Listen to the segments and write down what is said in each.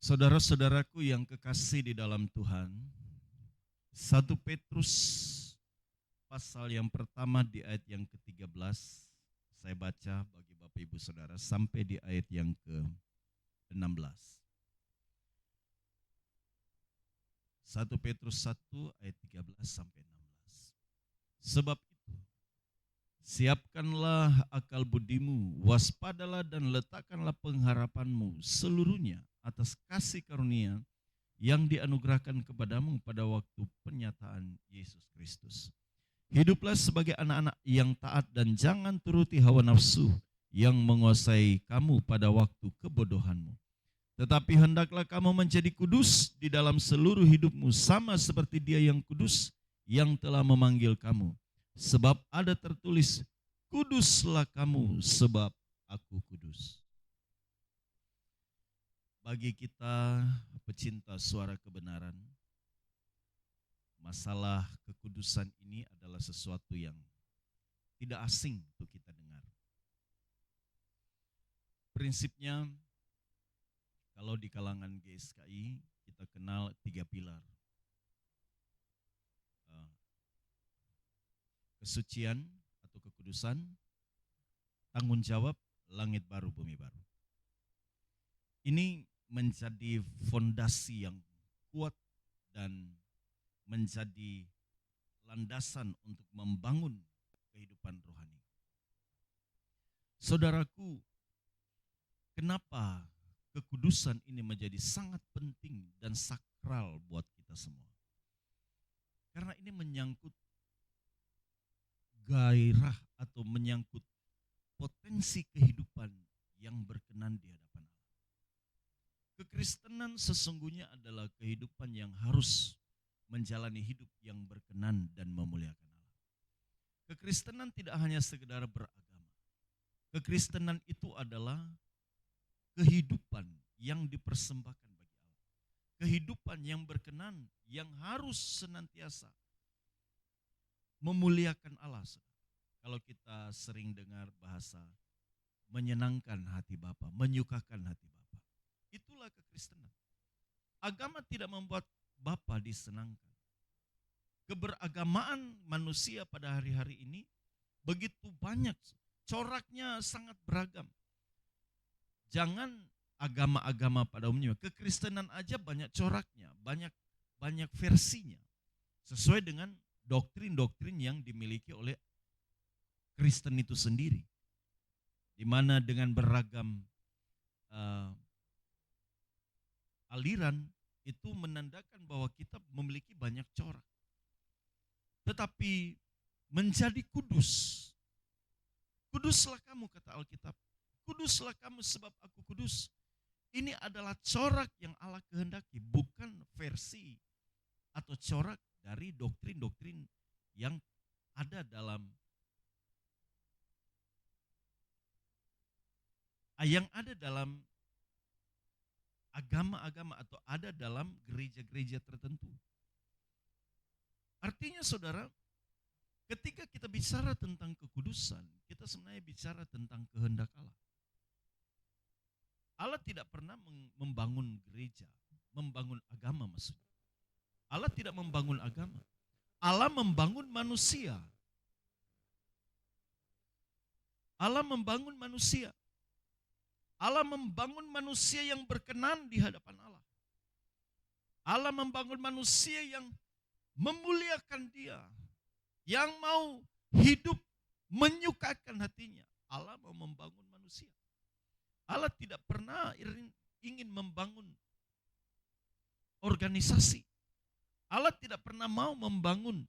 Saudara-saudaraku yang kekasih di dalam Tuhan, 1 Petrus pasal yang pertama di ayat yang ke-13, saya baca bagi Bapak Ibu Saudara sampai di ayat yang ke-16. 1 Petrus 1 ayat 13 sampai 16. Sebab itu, siapkanlah akal budimu, waspadalah dan letakkanlah pengharapanmu seluruhnya atas kasih karunia yang dianugerahkan kepadamu pada waktu penyataan Yesus Kristus. Hiduplah sebagai anak-anak yang taat dan jangan turuti hawa nafsu yang menguasai kamu pada waktu kebodohanmu. Tetapi hendaklah kamu menjadi kudus di dalam seluruh hidupmu sama seperti Dia yang kudus yang telah memanggil kamu. Sebab ada tertulis, kuduslah kamu sebab aku kudus. Bagi kita pecinta suara kebenaran, masalah kekudusan ini adalah sesuatu yang tidak asing untuk kita dengar. Prinsipnya, kalau di kalangan GSKI, kita kenal 3 pilar. Kesucian atau kekudusan, tanggung jawab, langit baru, bumi baru. Ini menjadi fondasi yang kuat dan menjadi landasan untuk membangun kehidupan rohani. Saudaraku, kenapa kekudusan ini menjadi sangat penting dan sakral buat kita semua? Karena ini menyangkut gairah atau menyangkut potensi kehidupan yang berkenan di hadapan Allah. Kekristenan sesungguhnya adalah kehidupan yang harus menjalani hidup yang berkenan dan memuliakan Allah. Kekristenan tidak hanya sekedar beragama. Kekristenan itu adalah kehidupan yang dipersembahkan bagi Allah. Kehidupan yang berkenan, yang harus senantiasa memuliakan Allah. Kalau kita sering dengar bahasa menyenangkan hati Bapa, menyukakan hati Bapa. Itulah kekristenan. Agama tidak membuat Bapa disenangkan. Keberagamaan manusia pada hari-hari ini begitu banyak, coraknya sangat beragam. Jangan agama-agama pada umumnya, kekristenan aja banyak coraknya, banyak versinya. Sesuai dengan doktrin-doktrin yang dimiliki oleh Kristen itu sendiri. Di mana dengan beragam aliran itu menandakan bahwa kita memiliki banyak corak. Tetapi menjadi kudus. Kuduslah kamu, kata Alkitab. Kuduslah kamu sebab aku kudus. Ini adalah corak yang Allah kehendaki, bukan versi atau corak dari doktrin-doktrin yang ada dalam agama-agama atau ada dalam gereja-gereja tertentu. Artinya saudara, ketika kita bicara tentang kekudusan, kita sebenarnya bicara tentang kehendak Allah. Allah tidak pernah membangun gereja, membangun agama maksudnya. Allah tidak membangun agama. Allah membangun manusia. Allah membangun manusia. Allah membangun manusia yang berkenan di hadapan Allah. Allah membangun manusia yang memuliakan Dia, yang mau hidup menyukakan hatinya. Allah mau membangun manusia. Allah tidak pernah ingin membangun organisasi. Allah tidak pernah mau membangun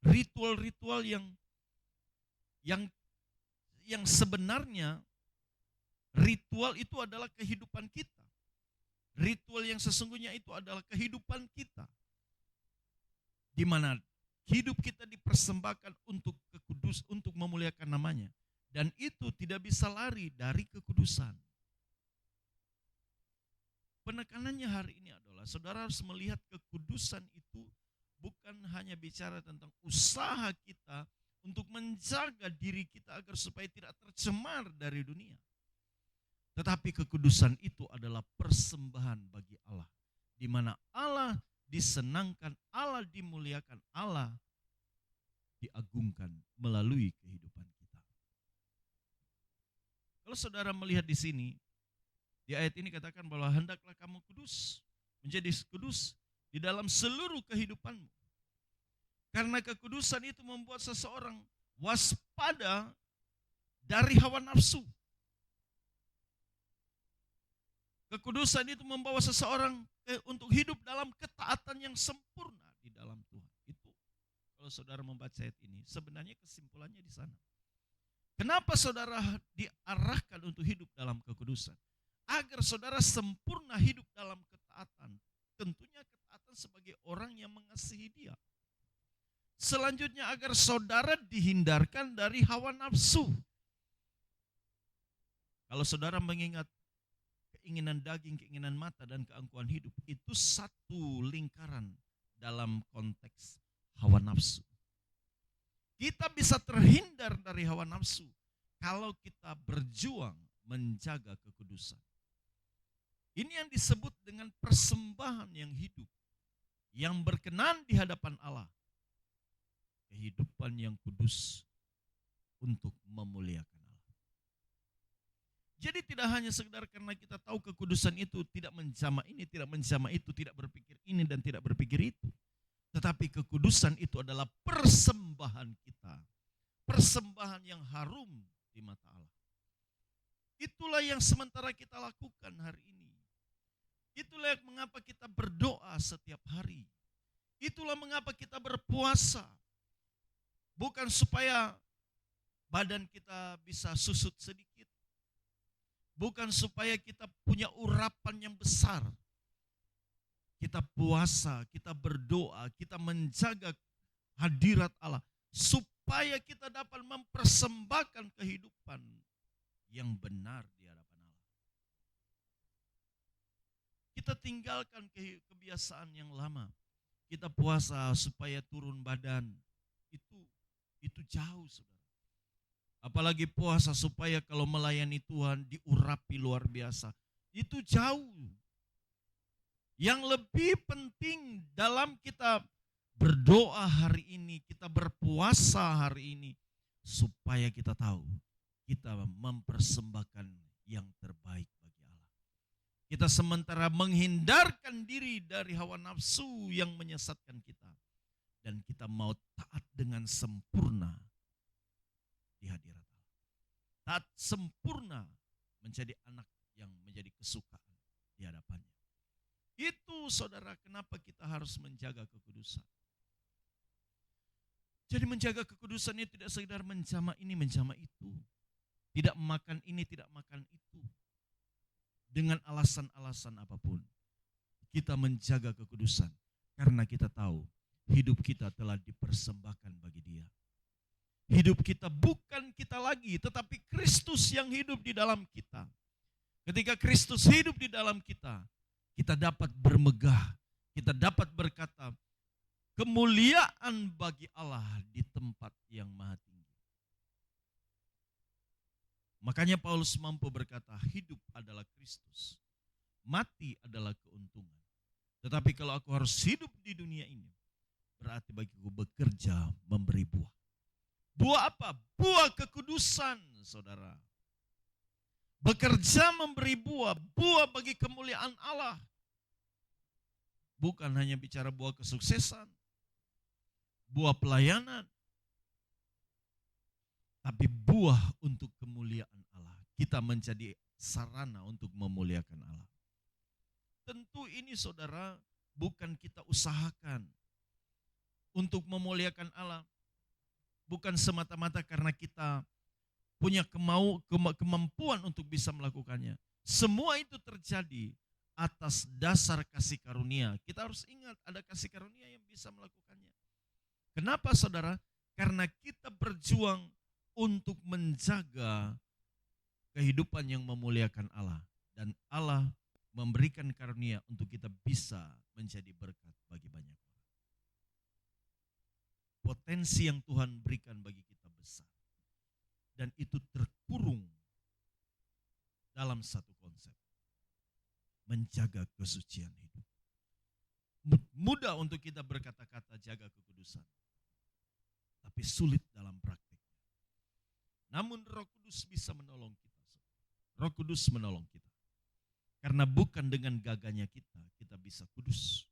ritual-ritual yang sebenarnya ritual itu adalah kehidupan kita. Ritual yang sesungguhnya itu adalah kehidupan kita. Di mana hidup kita dipersembahkan untuk untuk memuliakan namanya. Dan itu tidak bisa lari dari kekudusan. Penekanannya hari ini adalah saudara harus melihat kekudusan itu bukan hanya bicara tentang usaha kita untuk menjaga diri kita agar supaya tidak tercemar dari dunia. Tetapi kekudusan itu adalah persembahan bagi Allah, di mana Allah disenangkan, Allah dimuliakan, Allah diagungkan melalui kehidupan kita. Kalau saudara melihat di sini, di ayat ini katakan bahwa hendaklah kamu kudus, menjadi kudus di dalam seluruh kehidupanmu. Karena kekudusan itu membuat seseorang waspada dari hawa nafsu. Kekudusan itu membawa seseorang untuk hidup dalam ketaatan yang sempurna di dalam Tuhan. Itu kalau saudara membaca ayat ini, sebenarnya kesimpulannya di sana. Kenapa saudara diarahkan untuk hidup dalam kekudusan? Agar saudara sempurna hidup dalam ketaatan. Tentunya ketaatan sebagai orang yang mengasihi Dia. Selanjutnya agar saudara dihindarkan dari hawa nafsu. Kalau saudara mengingat keinginan daging, keinginan mata, dan keangkuhan hidup, itu satu lingkaran dalam konteks hawa nafsu. Kita bisa terhindar dari hawa nafsu kalau kita berjuang menjaga kekudusan. Ini yang disebut dengan persembahan yang hidup, yang berkenan di hadapan Allah. Kehidupan yang kudus untuk memuliakan Allah. Jadi tidak hanya sekedar karena kita tahu kekudusan itu tidak menjama ini, tidak menjama itu, tidak berpikir ini dan tidak berpikir itu. Tetapi kekudusan itu adalah persembahan kita. Persembahan yang harum di mata Allah. Itulah yang sementara kita lakukan hari ini. Itulah mengapa kita berdoa setiap hari. Itulah mengapa kita berpuasa. Bukan supaya badan kita bisa susut sedikit. Bukan supaya kita punya urapan yang besar. Kita puasa, kita berdoa, kita menjaga hadirat Allah. Supaya kita dapat mempersembahkan kehidupan yang benar di hadapan Allah. Kita tinggalkan kebiasaan yang lama. Kita puasa supaya turun badan. Itu jauh, saudara. Apalagi puasa supaya kalau melayani Tuhan diurapi luar biasa. Itu jauh. Yang lebih penting dalam kita berdoa hari ini, kita berpuasa hari ini, supaya kita tahu kita mempersembahkan yang terbaik bagi Allah. Kita sementara menghindarkan diri dari hawa nafsu yang menyesatkan kita. Dan kita mau taat dengan sempurna di hadirat Allah. Taat sempurna menjadi anak yang menjadi kesukaan di hadapannya. Itu saudara kenapa kita harus menjaga kekudusan. Jadi menjaga kekudusan itu tidak sekedar menjama ini, menjama itu. Tidak makan ini, tidak makan itu. Dengan alasan-alasan apapun. Kita menjaga kekudusan. Karena kita tahu hidup kita telah dipersembahkan bagi Dia. Hidup kita bukan kita lagi, tetapi Kristus yang hidup di dalam kita. Ketika Kristus hidup di dalam kita, kita dapat bermegah, kita dapat berkata, kemuliaan bagi Allah di tempat yang maha tinggi. Makanya Paulus mampu berkata, hidup adalah Kristus, mati adalah keuntungan. Tetapi kalau aku harus hidup di dunia ini, berarti bagiku bekerja memberi buah. Buah apa? Buah kekudusan, saudara. Bekerja memberi buah, buah bagi kemuliaan Allah. Bukan hanya bicara buah kesuksesan, buah pelayanan, tapi buah untuk kemuliaan Allah. Kita menjadi sarana untuk memuliakan Allah. Tentu ini saudara bukan kita usahakan. Untuk memuliakan Allah, bukan semata-mata karena kita punya kemampuan untuk bisa melakukannya. Semua itu terjadi atas dasar kasih karunia. Kita harus ingat ada kasih karunia yang bisa melakukannya. Kenapa saudara? Karena kita berjuang untuk menjaga kehidupan yang memuliakan Allah. Dan Allah memberikan karunia untuk kita bisa menjadi berkat bagi banyak orang. Potensi yang Tuhan berikan bagi kita besar. Dan itu terkurung dalam satu konsep. Menjaga kesucian hidup. Mudah untuk kita berkata-kata jaga kekudusan. Tapi sulit dalam praktiknya. Namun Roh Kudus bisa menolong kita. Roh Kudus menolong kita. Karena bukan dengan gagahnya kita bisa kudus.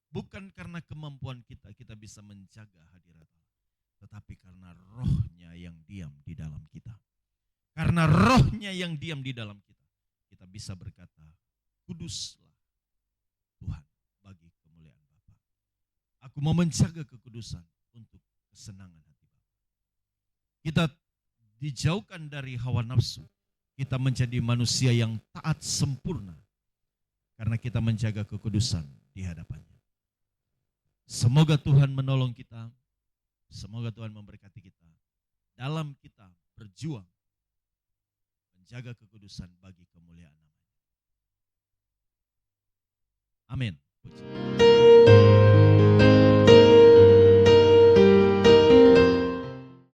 Bukan karena kemampuan kita bisa menjaga hadirat Allah. Tetapi karena rohnya yang diam di dalam kita. Karena rohnya yang diam di dalam kita. Kita bisa berkata, kuduslah Tuhan bagi kemuliaan Bapa. Aku mau menjaga kekudusan untuk kesenangan hati Bapa. Kita dijauhkan dari hawa nafsu. Kita menjadi manusia yang taat sempurna. Karena kita menjaga kekudusan di hadapannya. Semoga Tuhan menolong kita. Semoga Tuhan memberkati kita. Dalam kita berjuang. Menjaga kekudusan bagi kemuliaan namanya. Amin. Puji.